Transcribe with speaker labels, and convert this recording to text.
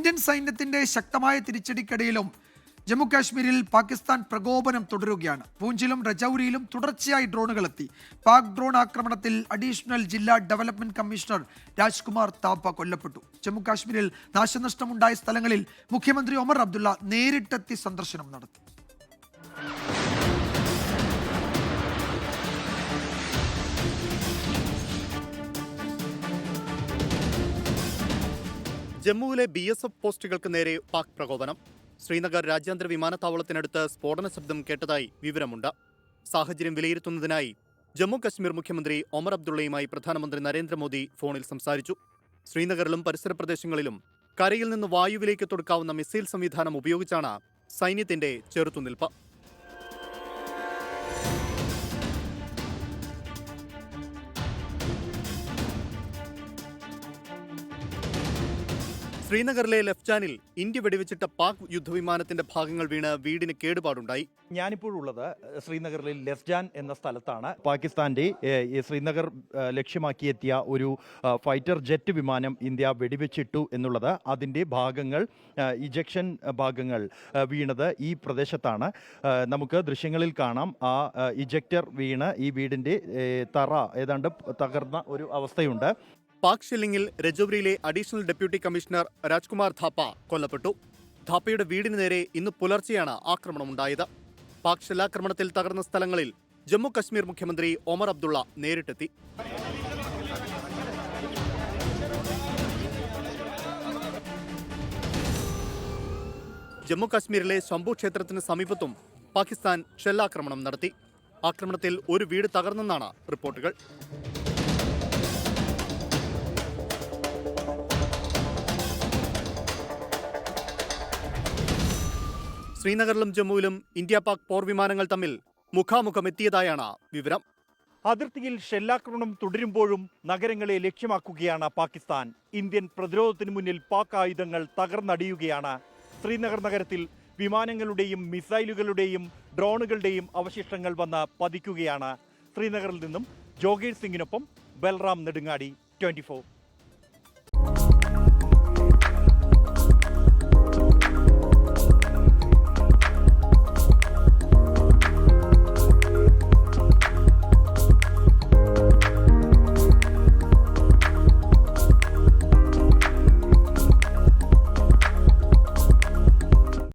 Speaker 1: Indian സൈന്യത്തിന്റെ ശക്തമായ തിരിച്ചടിക്കിടയിലും ജമ്മു കാശ്മീരിൽ പാകിസ്ഥാൻ പ്രകോപനം തുടരുകയാണ്. പൂഞ്ചിലും രജൌരിയിലും തുടർച്ചയായി ഡ്രോണുകൾ എത്തി. പാക് ഡ്രോൺ ആക്രമണത്തിൽ അഡീഷണൽ ജില്ലാ ഡെവലപ്മെന്റ് കമ്മീഷണർ രാജ്കുമാർ താപ്പ കൊല്ലപ്പെട്ടു. ജമ്മു കാശ്മീരിൽ നാശനഷ്ടമുണ്ടായ സ്ഥലങ്ങളിൽ മുഖ്യമന്ത്രി ഒമർ അബ്ദുള്ള നേരിട്ടെത്തി സന്ദർശനം നടത്തി.
Speaker 2: ജമ്മുവിലെ BSF പോസ്റ്റുകൾക്ക് നേരെ പാക് പ്രകോപനം. ശ്രീനഗർ രാജ്യാന്തര വിമാനത്താവളത്തിനടുത്ത് സ്ഫോടന ശബ്ദം കേട്ടതായി വിവരമുണ്ട്. സാഹചര്യം വിലയിരുത്തുന്നതിനായി ജമ്മു കശ്മീർ മുഖ്യമന്ത്രി ഒമർ അബ്ദുള്ളയുമായി പ്രധാനമന്ത്രി നരേന്ദ്രമോദി ഫോണിൽ സംസാരിച്ചു. ശ്രീനഗറിലും പരിസര പ്രദേശങ്ങളിലും കരയിൽ നിന്ന് വായുവിലേക്ക് തൊടുക്കാവുന്ന മിസൈൽ സംവിധാനം ഉപയോഗിച്ചാണ് സൈന്യത്തിന്റെ ചെറുത്തുനിൽപ്പ്. ശ്രീനഗറിലെ ലെഫ്റ്റാനിൽ ഇന്ത്യ വെടിവെച്ചിട്ട പാക് യുദ്ധവിമാനത്തിന്റെ ഭാഗങ്ങൾ വീണ് വീടിന് കേടുപാടുണ്ടായി.
Speaker 3: ഞാനിപ്പോഴുള്ളത് ശ്രീനഗറിലെ ലെഫ്ജാൻ എന്ന സ്ഥലത്താണ്. പാകിസ്ഥാന്റെ ശ്രീനഗർ ലക്ഷ്യമാക്കിയെത്തിയ ഒരു ഫൈറ്റർ ജെറ്റ് വിമാനം ഇന്ത്യ വെടിവെച്ചിട്ടു എന്നുള്ളത്, അതിൻ്റെ ഭാഗങ്ങൾ, ഇജക്ഷൻ ഭാഗങ്ങൾ വീണത് ഈ പ്രദേശത്താണ്. നമുക്ക് ദൃശ്യങ്ങളിൽ കാണാം ആ ഇജക്ടർ വീണ് ഈ വീടിൻ്റെ തറ ഏതാണ്ട് തകർന്ന ഒരു അവസ്ഥയുണ്ട്.
Speaker 2: പാക് ഷെല്ലിംഗിൽ രജൌരിയിലെ additional deputy commissioner Rajkumar Thapa കൊല്ലപ്പെട്ടു. ഥാപ്പയുടെ വീടിന് നേരെ ഇന്ന് പുലർച്ചെയാണ് ആക്രമണമുണ്ടായത്. പാക് ഷെല്ലാക്രമണത്തിൽ തകർന്ന സ്ഥലങ്ങളിൽ ജമ്മു കശ്മീർ മുഖ്യമന്ത്രി ഒമർ അബ്ദുള്ള നേരിട്ടെത്തി. ജമ്മു കശ്മീരിലെ ശംഭു ക്ഷേത്രത്തിന് സമീപത്തും പാകിസ്ഥാൻ ഷെല്ലാക്രമണം നടത്തി. ആക്രമണത്തിൽ ഒരു വീട് തകർന്നെന്നാണ് റിപ്പോർട്ടുകൾ. ശ്രീനഗറിലും ജമ്മുവിലും ഇന്ത്യ പാക് പോർവിമാനങ്ങൾ തമ്മിൽ മുഖാമുഖം എത്തിയതായാണ് വിവരം.
Speaker 3: അതിർത്തിയിൽ ഷെല്ലാക്രമണം തുടരുമ്പോഴും നഗരങ്ങളെ ലക്ഷ്യമാക്കുകയാണ് പാകിസ്ഥാൻ. ഇന്ത്യൻ പ്രതിരോധത്തിന് മുന്നിൽ പാക് ആയുധങ്ങൾ തകർന്നടിയുകയാണ്. ശ്രീനഗർ നഗരത്തിൽ വിമാനങ്ങളുടെയും മിസൈലുകളുടെയും ഡ്രോണുകളുടെയും അവശിഷ്ടങ്ങൾ വന്ന് പതിക്കുകയാണ്. ശ്രീനഗറിൽ നിന്നും ജോഗേഷ് സിംഗിനൊപ്പം ബൽറാം നെടുങ്ങാടി, 24.